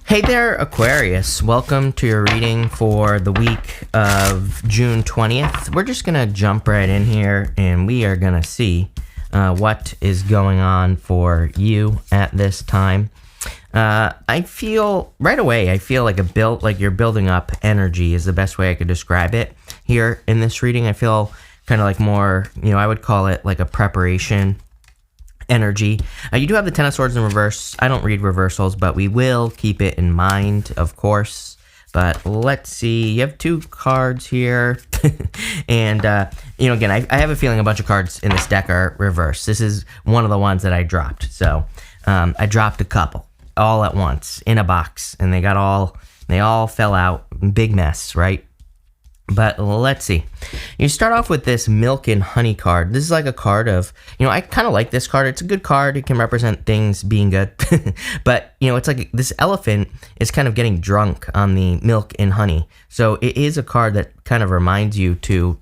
Hey there, Aquarius. Welcome to your reading for the week of June 20th. We're just going to jump right in here and we are going to see what is going on for you at this time. I feel right away, like you're building up energy is the best way I could describe it here in this reading. I feel kind of like more, I would call it like a preparation energy. You do have the Ten of Swords in reverse. I don't read reversals, but we will keep it in mind, of course. But let's see. You have two cards here. And, again, I have a feeling a bunch of cards in this deck are reversed. This is one of the ones that I dropped. So I dropped a couple all at once in a box. And they all fell out. Big mess, right? But let's see. You start off with this milk and honey card. This is like a card of, I kind of like this card. It's a good card. It can represent things being good. But, it's like this elephant is kind of getting drunk on the milk and honey. So it is a card that kind of reminds you to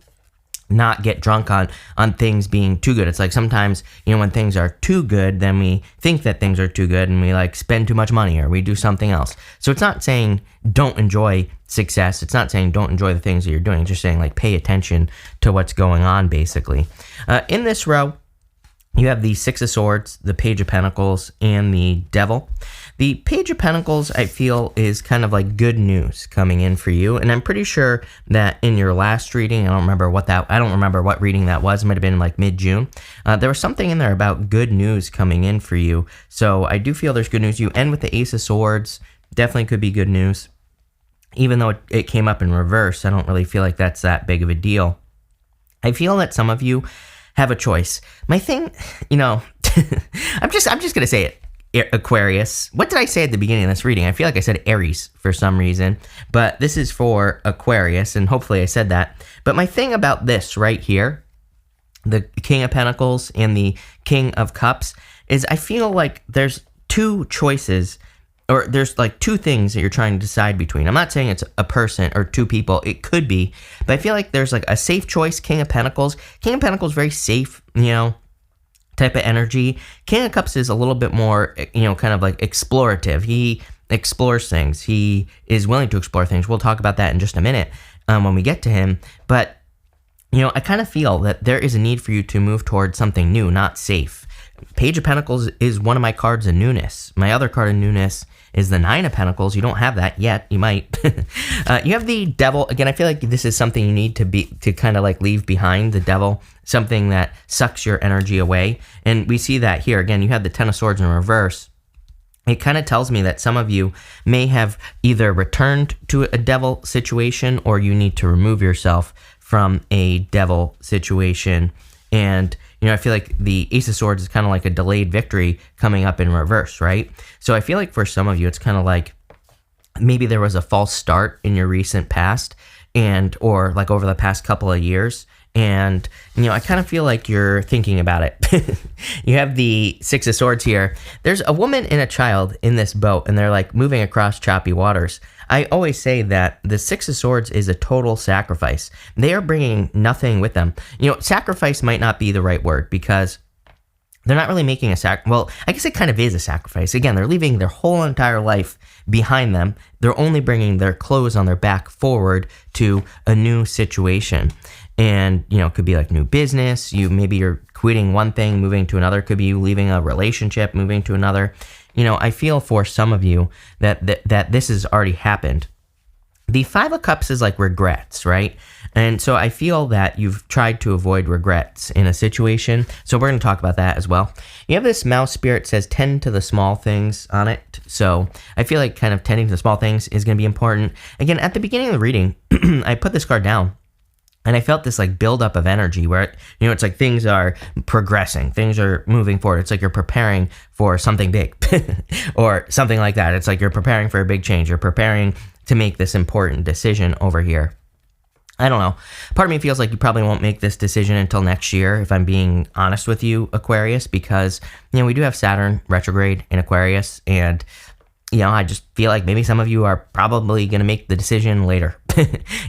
not get drunk on things being too good. It's like sometimes, when things are too good, then we think that things are too good and we like spend too much money or we do something else. So it's not saying don't enjoy success. It's not saying don't enjoy the things that you're doing. It's just saying like pay attention to what's going on basically. In this row, you have the Six of Swords, the Page of Pentacles, and the Devil. The Page of Pentacles, I feel, is kind of like good news coming in for you. And I'm pretty sure that in your last reading, I don't remember what reading that was. It might have been like mid-June. There was something in there about good news coming in for you. So I do feel there's good news. You end with the Ace of Swords. Definitely could be good news. Even though it came up in reverse, I don't really feel like that's that big of a deal. I feel that some of you have a choice. My thing, I'm just going to say it, Aquarius. What did I say at the beginning of this reading? I feel like I said Aries for some reason, but this is for Aquarius, and hopefully I said that. But my thing about this right here, the King of Pentacles and the King of Cups, is I feel like there's two choices, or there's like two things that you're trying to decide between. I'm not saying it's a person or two people. It could be. But I feel like there's like a safe choice, King of Pentacles. King of Pentacles, very safe, type of energy. King of Cups is a little bit more, kind of like explorative. He explores things. He is willing to explore things. We'll talk about that in just a minute when we get to him. But, I kind of feel that there is a need for you to move towards something new, not safe. Page of Pentacles is one of my cards of newness. My other card of newness is the Nine of Pentacles. You don't have that yet. You might. You have the Devil. Again, I feel like this is something you need to kind of like leave behind, the Devil, something that sucks your energy away. And we see that here. Again, you have the Ten of Swords in reverse. It kind of tells me that some of you may have either returned to a Devil situation or you need to remove yourself from a Devil situation. And I feel like the Ace of Swords is kind of like a delayed victory coming up in reverse, right? So I feel like for some of you, it's kind of like maybe there was a false start in your recent past or like over the past couple of years. And, I kind of feel like you're thinking about it. You have the Six of Swords here. There's a woman and a child in this boat, and they're like moving across choppy waters. I always say that the Six of Swords is a total sacrifice. They are bringing nothing with them. Sacrifice might not be the right word because they're not really making a well, I guess it kind of is a sacrifice. Again, they're leaving their whole entire life behind them. They're only bringing their clothes on their back forward to a new situation. And, it could be like new business. Maybe you're quitting one thing, moving to another. It could be you leaving a relationship, moving to another. I feel for some of you that this has already happened. The Five of Cups is like regrets, right? And so I feel that you've tried to avoid regrets in a situation. So we're going to talk about that as well. You have this mouse spirit, says tend to the small things on it. So I feel like kind of tending to the small things is going to be important. Again, at the beginning of the reading, I put this card down. And I felt this like buildup of energy where, it's like things are progressing. Things are moving forward. It's like you're preparing for something big or something like that. It's like you're preparing for a big change. You're preparing to make this important decision over here. I don't know. Part of me feels like you probably won't make this decision until next year, if I'm being honest with you, Aquarius, because, we do have Saturn retrograde in Aquarius. And, I just feel like maybe some of you are probably going to make the decision later.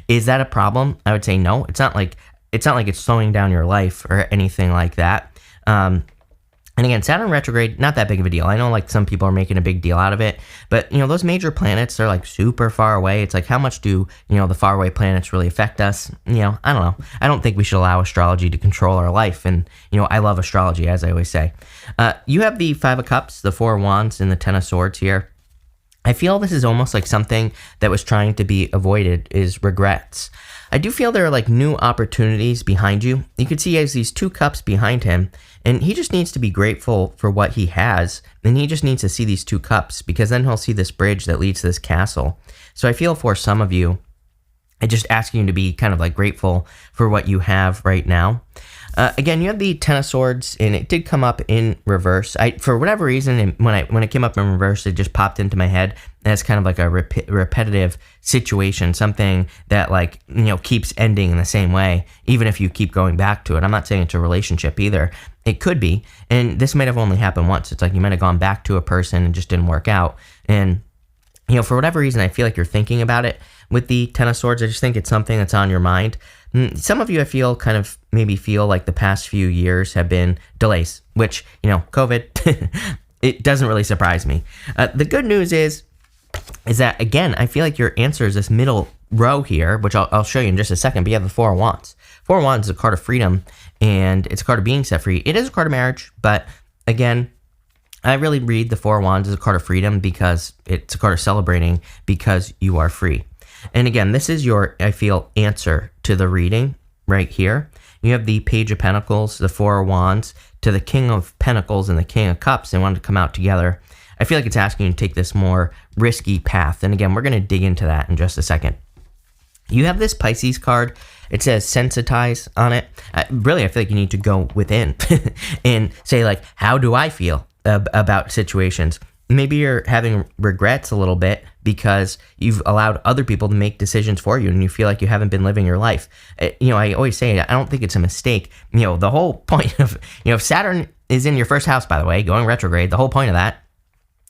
Is that a problem? I would say no. It's not like it's slowing down your life or anything like that. And again, Saturn retrograde, not that big of a deal. I know like some people are making a big deal out of it, but those major planets, they're like super far away. It's like, how much do, the faraway planets really affect us? I don't know. I don't think we should allow astrology to control our life. And, I love astrology, as I always say. You have the Five of Cups, the Four of Wands, and the Ten of Swords here. I feel this is almost like something that was trying to be avoided is regrets. I do feel there are like new opportunities behind you. You can see he has these two cups behind him, and he just needs to be grateful for what he has. And he just needs to see these two cups, because then he'll see this bridge that leads to this castle. So I feel for some of you, I just asking you to be kind of like grateful for what you have right now. Again, you have the Ten of Swords, and it did come up in reverse. For whatever reason, when it came up in reverse, it just popped into my head as kind of like a repetitive situation, something that like keeps ending in the same way, even if you keep going back to it. I'm not saying it's a relationship either. It could be, and this might have only happened once. It's like you might have gone back to a person and just didn't work out, and for whatever reason, I feel like you're thinking about it. With the Ten of Swords, I just think it's something that's on your mind. Some of you, I feel, kind of maybe feel like the past few years have been delays, which, COVID, it doesn't really surprise me. The good news is that, again, I feel like your answer is this middle row here, which I'll show you in just a second, but you have the Four of Wands. Four of Wands is a card of freedom, and it's a card of being set free. It is a card of marriage, but, again, I really read the Four of Wands as a card of freedom because it's a card of celebrating because you are free. And again, this is your, I feel, answer to the reading right here. You have the Page of Pentacles, the Four of Wands, to the King of Pentacles and the King of Cups. They wanted to come out together. I feel like it's asking you to take this more risky path. And again, we're going to dig into that in just a second. You have this Pisces card. It says sensitize on it. Really, I feel like you need to go within and say, like, how do I feel about situations? Maybe you're having regrets a little bit because you've allowed other people to make decisions for you and you feel like you haven't been living your life. I always say, I don't think it's a mistake. The whole point of, if Saturn is in your first house, by the way, going retrograde, the whole point of that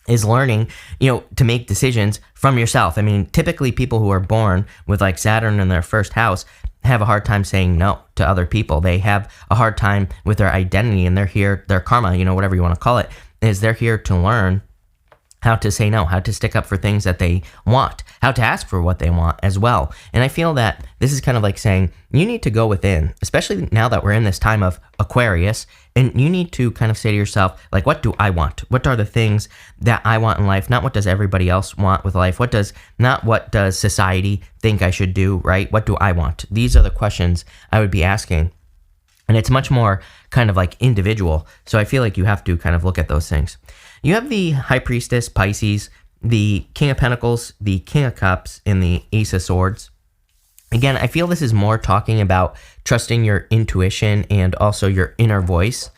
is learning, to make decisions from yourself. I mean, typically people who are born with like Saturn in their first house have a hard time saying no to other people. They have a hard time with their identity, and they're here, their karma, whatever you want to call it, is they're here to learn how to say no, how to stick up for things that they want, how to ask for what they want as well. And I feel that this is kind of like saying you need to go within, especially now that we're in this time of Aquarius, and you need to kind of say to yourself, like, what do I want? What are the things that I want in life? Not what does everybody else want with life? What does society think I should do, right? What do I want? These are the questions I would be asking. And it's much more kind of like individual. So I feel like you have to kind of look at those things. You have the High Priestess, Pisces, the King of Pentacles, the King of Cups, and the Ace of Swords. Again, I feel this is more talking about trusting your intuition and also your inner voice.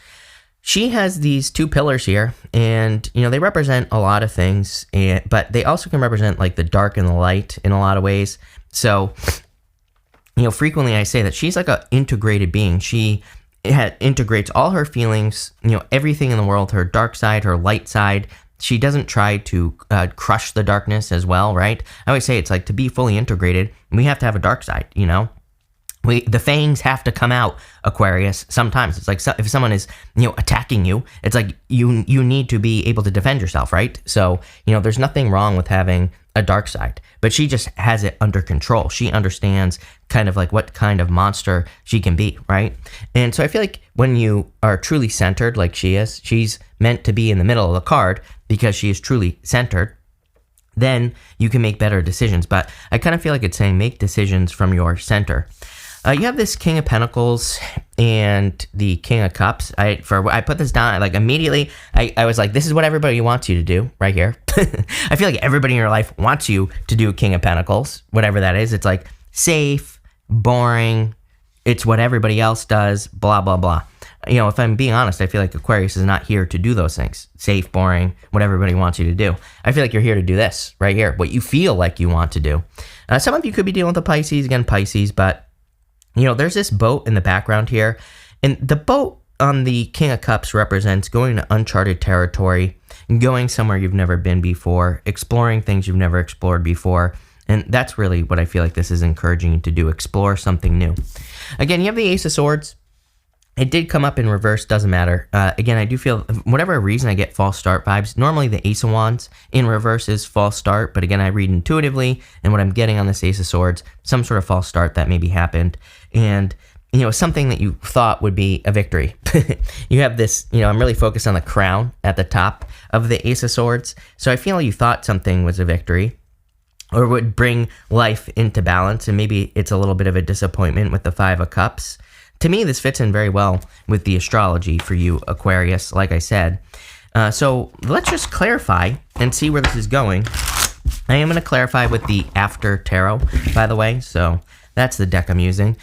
She has these two pillars here, and, they represent a lot of things, but they also can represent like the dark and the light in a lot of ways. So, frequently I say that she's like an integrated being. She integrates all her feelings, everything in the world, her dark side, her light side. She doesn't try to crush the darkness as well, right? I always say it's like to be fully integrated, we have to have a dark side, The fangs have to come out, Aquarius. Sometimes it's like if someone is, attacking you, it's like you need to be able to defend yourself, right? So, there's nothing wrong with having a dark side, but she just has it under control. She understands kind of like what kind of monster she can be, right? And so I feel like when you are truly centered like she is, she's meant to be in the middle of the card because she is truly centered, then you can make better decisions. But I kind of feel like it's saying make decisions from your center. You have this King of Pentacles and the King of Cups. I put this down, like immediately, I was like, this is what everybody wants you to do right here. I feel like everybody in your life wants you to do King of Pentacles, whatever that is. It's like safe, boring, it's what everybody else does, blah, blah, blah. If I'm being honest, I feel like Aquarius is not here to do those things. Safe, boring, what everybody wants you to do. I feel like you're here to do this right here, what you feel like you want to do. Some of you could be dealing with the Pisces, again, Pisces, but there's this boat in the background here, and the boat on the King of Cups represents going to uncharted territory, going somewhere you've never been before, exploring things you've never explored before, and that's really what I feel like this is encouraging you to do, explore something new. Again, you have the Ace of Swords. It did come up in reverse, doesn't matter. Again, I do feel, whatever reason, I get false start vibes. Normally, the Ace of Wands in reverse is false start, but again, I read intuitively, and what I'm getting on this Ace of Swords, some sort of false start that maybe happened, and, something that you thought would be a victory. You have this, I'm really focused on the crown at the top of the Ace of Swords, so I feel you thought something was a victory, or would bring life into balance, and maybe it's a little bit of a disappointment with the Five of Cups. To me, this fits in very well with the astrology for you, Aquarius, like I said. So let's just clarify and see where this is going. I am going to clarify with the After Tarot, by the way, so that's the deck I'm using.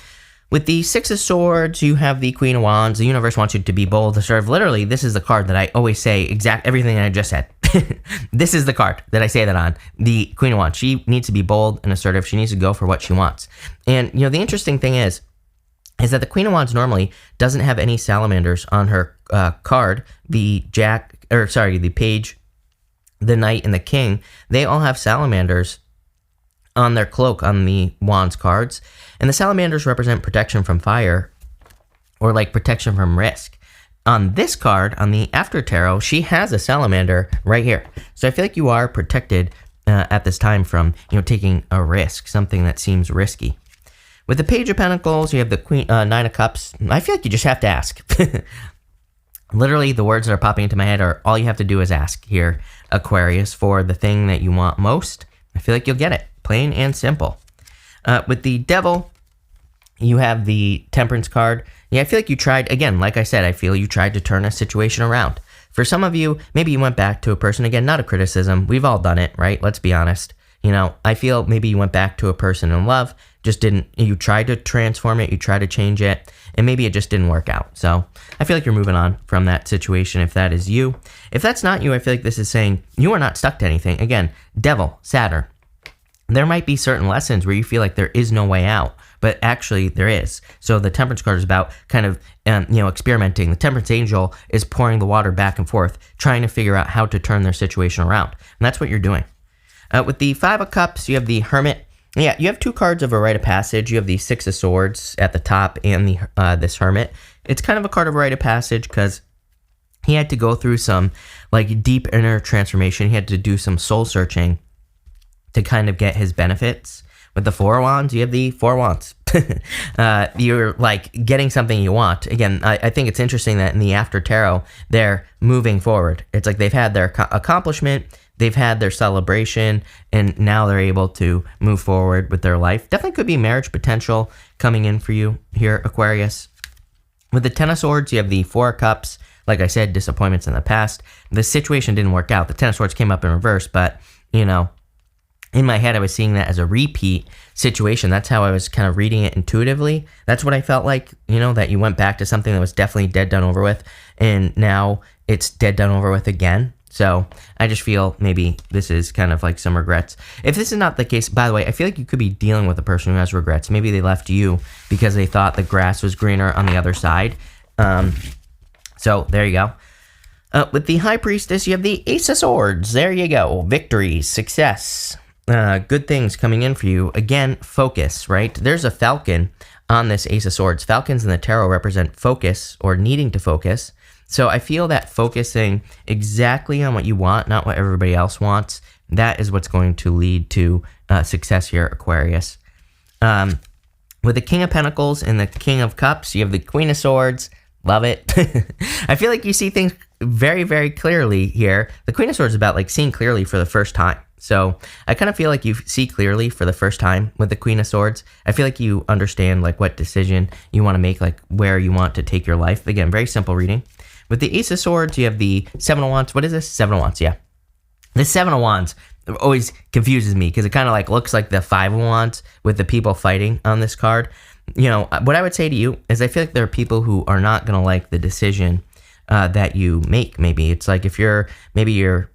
With the Six of Swords, you have the Queen of Wands. The universe wants you to be bold, assertive. Literally, this is the card that I always say everything I just said. This is the card that I say that on. The Queen of Wands. She needs to be bold and assertive. She needs to go for what she wants. And, the interesting thing is that the Queen of Wands normally doesn't have any salamanders on her card. The Page, the Knight, and the King, they all have salamanders on their cloak on the Wands cards. And the salamanders represent protection from fire, or like protection from risk. On this card, on the After Tarot, she has a salamander right here. So I feel like you are protected at this time from, taking a risk, something that seems risky. With the Page of Pentacles, you have the Nine of Cups. I feel like you just have to ask. Literally, the words that are popping into my head are, all you have to do is ask here, Aquarius, for the thing that you want most. I feel like you'll get it. Plain and simple. With the Devil, you have the Temperance card. Yeah, I feel like you tried, again, like I said, I feel you tried to turn a situation around. For some of you, maybe you went back to a person. Again, not a criticism. We've all done it, right? Let's be honest. I feel maybe you went back to a person in love, you tried to transform it, you tried to change it, and maybe it just didn't work out. So I feel like you're moving on from that situation if that is you. If that's not you, I feel like this is saying you are not stuck to anything. Again, Devil, Saturn. There might be certain lessons where you feel like there is no way out, but actually there is. So the Temperance card is about kind of, experimenting. The Temperance angel is pouring the water back and forth, trying to figure out how to turn their situation around. And that's what you're doing. With the Five of Cups, you have the Hermit. Yeah, you have two cards of a rite of passage. You have the Six of Swords at the top and this Hermit. It's kind of a card of a rite of passage because he had to go through some deep inner transformation. He had to do some soul searching to kind of get his benefits. With the Four of Wands, you have the Four of Wands. You're getting something you want. Again, I think it's interesting that in the After Tarot, they're moving forward. It's like they've had their accomplishment, they've had their celebration, and now they're able to move forward with their life. Definitely could be marriage potential coming in for you here, Aquarius. With the Ten of Swords, you have the Four of Cups. Like I said, disappointments in the past. The situation didn't work out. The Ten of Swords came up in reverse, but, in my head, I was seeing that as a repeat situation. That's how I was kind of reading it intuitively. That's what I felt like, that you went back to something that was definitely dead, done, over with, and now it's dead, done, over with again. So I just feel maybe this is kind of like some regrets. If this is not the case, by the way, I feel like you could be dealing with a person who has regrets. Maybe they left you because they thought the grass was greener on the other side. So there you go. With the High Priestess, you have the Ace of Swords. There you go. Victory, success. Good things coming in for you. Again, focus, right? There's a falcon on this Ace of Swords. Falcons in the tarot represent focus or needing to focus. So I feel that focusing exactly on what you want, not what everybody else wants, that is what's going to lead to success here, Aquarius. With the King of Pentacles and the King of Cups, you have the Queen of Swords. Love it. I feel like you see things very, very clearly here. The Queen of Swords is about seeing clearly for the first time. So I kind of feel like you see clearly for the first time with the Queen of Swords. I feel like you understand what decision you want to make, where you want to take your life. Again, very simple reading. With the Ace of Swords, you have the Seven of Wands. What is this? Seven of Wands, yeah. The Seven of Wands always confuses me because it kind of looks like the Five of Wands with the people fighting on this card. What I would say to you is I feel like there are people who are not going to like the decision that you make. Maybe it's if you're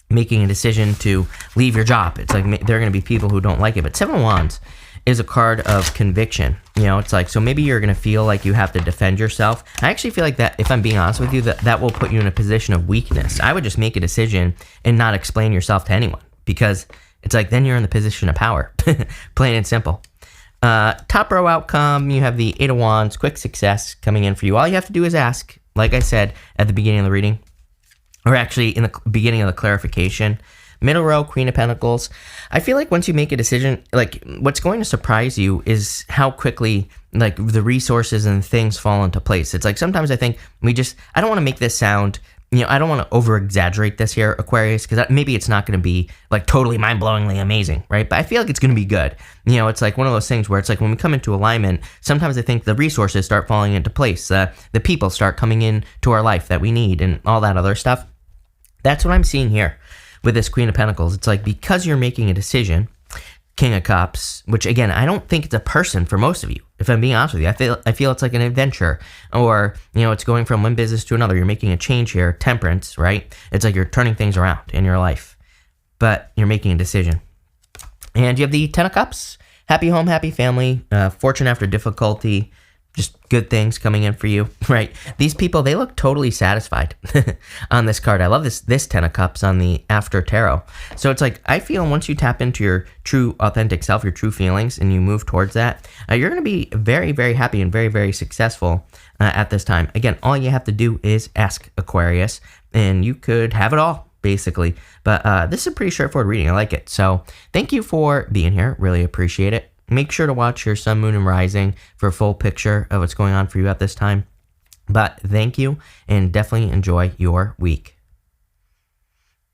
making a decision to leave your job. It's there are going to be people who don't like it. But Seven of Wands is a card of conviction. It's so maybe you're going to feel like you have to defend yourself. I actually feel like that, if I'm being honest with you, that will put you in a position of weakness. I would just make a decision and not explain yourself to anyone because it's then you're in the position of power. Plain and simple. Top row outcome, you have the Eight of Wands, quick success coming in for you. All you have to do is ask, like I said at the beginning of the reading, or actually in the beginning of the clarification. Middle row, Queen of Pentacles. I feel like once you make a decision, like what's going to surprise you is how quickly like the resources and things fall into place. It's like sometimes I think I don't want to make this sound, I don't want to over exaggerate this here, Aquarius, because maybe it's not going to be like totally mind blowingly amazing, right? But I feel like it's going to be good. It's like one of those things where it's like when we come into alignment, sometimes I think the resources start falling into place. The people start coming in to our life that we need and all that other stuff. That's what I'm seeing here with this Queen of Pentacles. It's like because you're making a decision, King of Cups, which again, I don't think it's a person for most of you. If I'm being honest with you, I feel it's like an adventure, or it's going from one business to another. You're making a change here. Temperance, right? It's like you're turning things around in your life, but you're making a decision. And you have the Ten of Cups, happy home, happy family, fortune after difficulty, just good things coming in for you, right? These people, they look totally satisfied on this card. I love this Ten of Cups on the After Tarot. So it's like, I feel once you tap into your true authentic self, your true feelings, and you move towards that, you're going to be very, very happy and very, very successful at this time. Again, all you have to do is ask, Aquarius, and you could have it all, basically. But this is a pretty straightforward reading. I like it. So thank you for being here. Really appreciate it. Make sure to watch your sun, moon, and rising for a full picture of what's going on for you at this time. But thank you, and definitely enjoy your week.